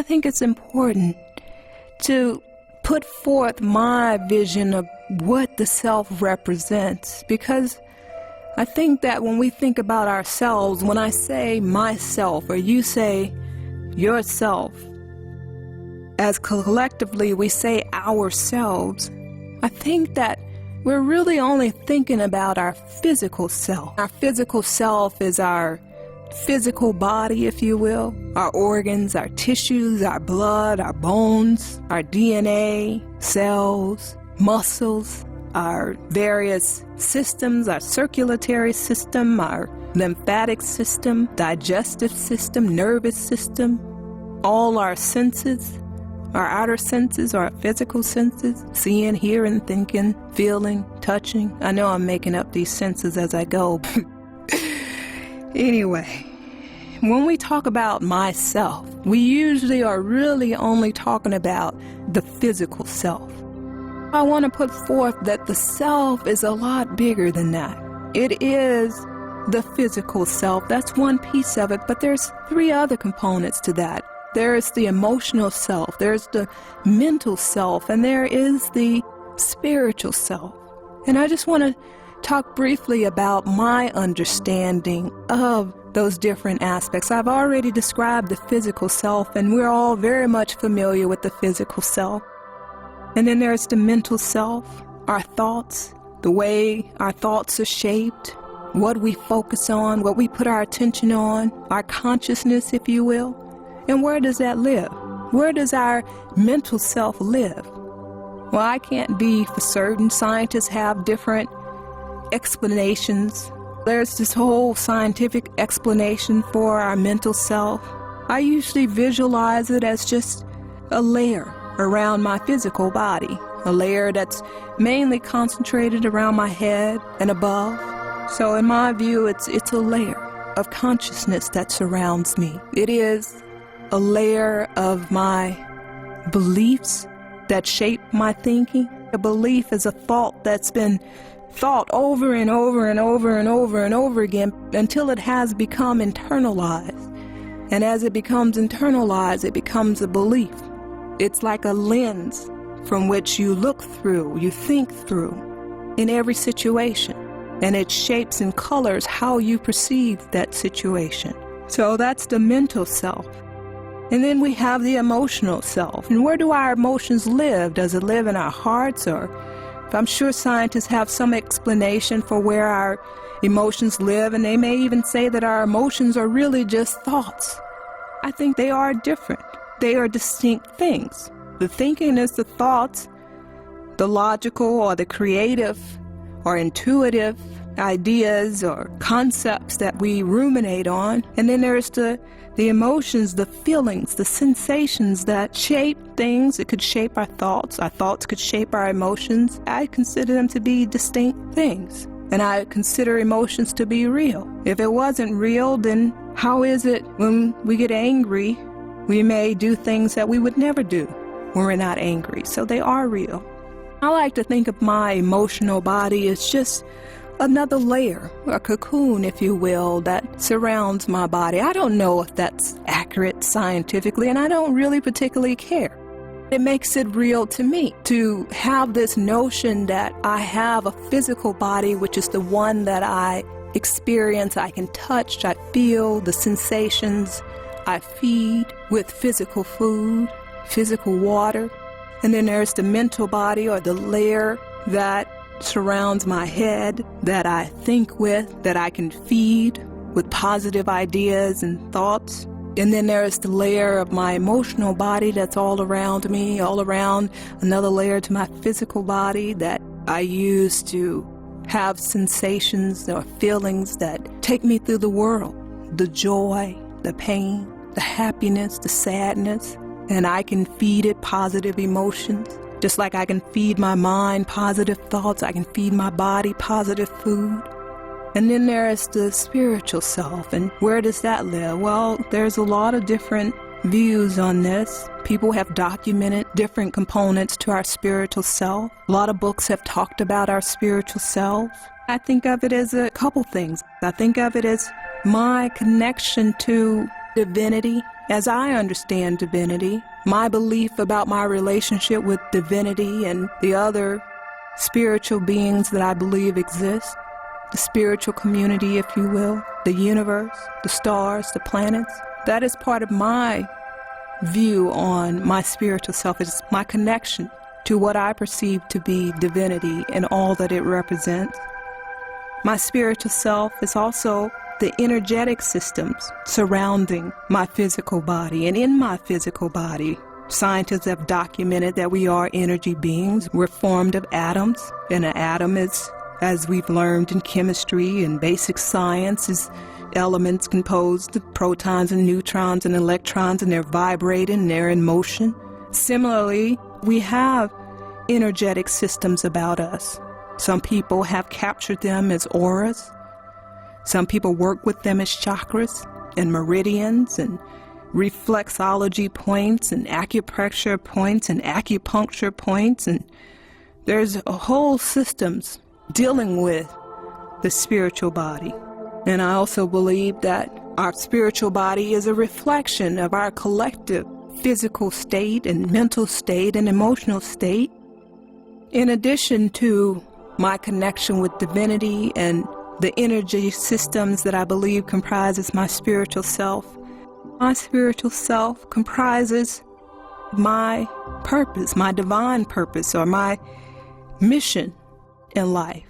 think it's important to put forth my vision of what the self represents, because I think that when we think about ourselves, when I say myself or you say yourself, as collectively we say ourselves, I think that we're really only thinking about our physical self. Our physical self is our physical body, if you will, our organs, our tissues, our blood, our bones, our DNA, cells, muscles, our various systems, our circulatory system, our lymphatic system, digestive system, nervous system, all our senses, our outer senses, our physical senses, seeing, hearing, thinking, feeling, touching. I know I'm making up these senses as I go. Anyway, when we talk about myself, we usually are really only talking about the physical self. I want to put forth that the self is a lot bigger than that. It is the physical self. That's one piece of it, but there's 3 other components to that. There's the emotional self, there's the mental self, and there is the spiritual self. And I just want to talk briefly about my understanding of those different aspects. I've already described the physical self, and we're all very much familiar with the physical self. And then there's the mental self, our thoughts, the way our thoughts are shaped, what we focus on, what we put our attention on, our consciousness, if you will. And where does that live? Where does our mental self live? Well, I can't be for certain. Scientists have different explanations. There's this whole scientific explanation for our mental self. I usually visualize it as just a layer around my physical body, a layer that's mainly concentrated around my head and above. So in my view, it's a layer of consciousness that surrounds me. It is a layer of my beliefs that shape my thinking. A belief is a thought that's been thought over and over and over and over and over again until it has become internalized. And as it becomes internalized, it becomes a belief. It's like a lens from which you look through, you think through in every situation. And it shapes and colors how you perceive that situation. So that's the mental self. And then we have the emotional self. And where do our emotions live? Does it live in our hearts? Or I'm sure scientists have some explanation for where our emotions live, and they may even say that our emotions are really just thoughts. I think they are different. They are distinct things. The thinking is the thoughts, the logical or the creative or intuitive ideas or concepts that we ruminate on. And then there's the emotions, the feelings, the sensations that shape things. It could shape our thoughts. Our thoughts could shape our emotions. I consider them to be distinct things. And I consider emotions to be real. If it wasn't real, then how is it when we get angry, we may do things that we would never do when we're not angry? So they are real. I like to think of my emotional body as just another layer, a cocoon, if you will, that surrounds my body. I don't know if that's accurate scientifically, and I don't really particularly care. It makes it real to me to have this notion that I have a physical body, which is the one that I experience, I can touch, I feel the sensations, I feed with physical food, physical water. And then there's the mental body, or the layer that surrounds my head, that I think with, that I can feed with positive ideas and thoughts. And then there's the layer of my emotional body that's all around me, all around, another layer to my physical body that I use to have sensations or feelings that take me through the world, the joy, the pain, the happiness, the sadness. And I can feed it positive emotions. Just like I can feed my mind positive thoughts, I can feed my body positive food. And then there's the spiritual self, and where does that live? Well, there's a lot of different views on this. People have documented different components to our spiritual self. A lot of books have talked about our spiritual selves. I think of it as a couple things. I think of it as my connection to divinity, As I understand divinity, my belief about my relationship with divinity and the other spiritual beings that I believe exist, the spiritual community, if you will, the universe, the stars, the planets, that is part of my view on my spiritual self. It's my connection to what I perceive to be divinity and all that it represents. My spiritual self is also the energetic systems surrounding my physical body. And in my physical body, scientists have documented that we are energy beings. We're formed of atoms, and an atom is, as we've learned in chemistry and basic science, is elements composed of protons and neutrons and electrons, and they're vibrating and they're in motion. Similarly, we have energetic systems about us. Some people have captured them as auras. Some people work with them as chakras and meridians and reflexology points and acupressure points and acupuncture points. And there's a whole systems dealing with the spiritual body. And I also believe that our spiritual body is a reflection of our collective physical state and mental state and emotional state. In addition to my connection with divinity and the energy systems that I believe comprises my spiritual self comprises my purpose, my divine purpose, or my mission in life.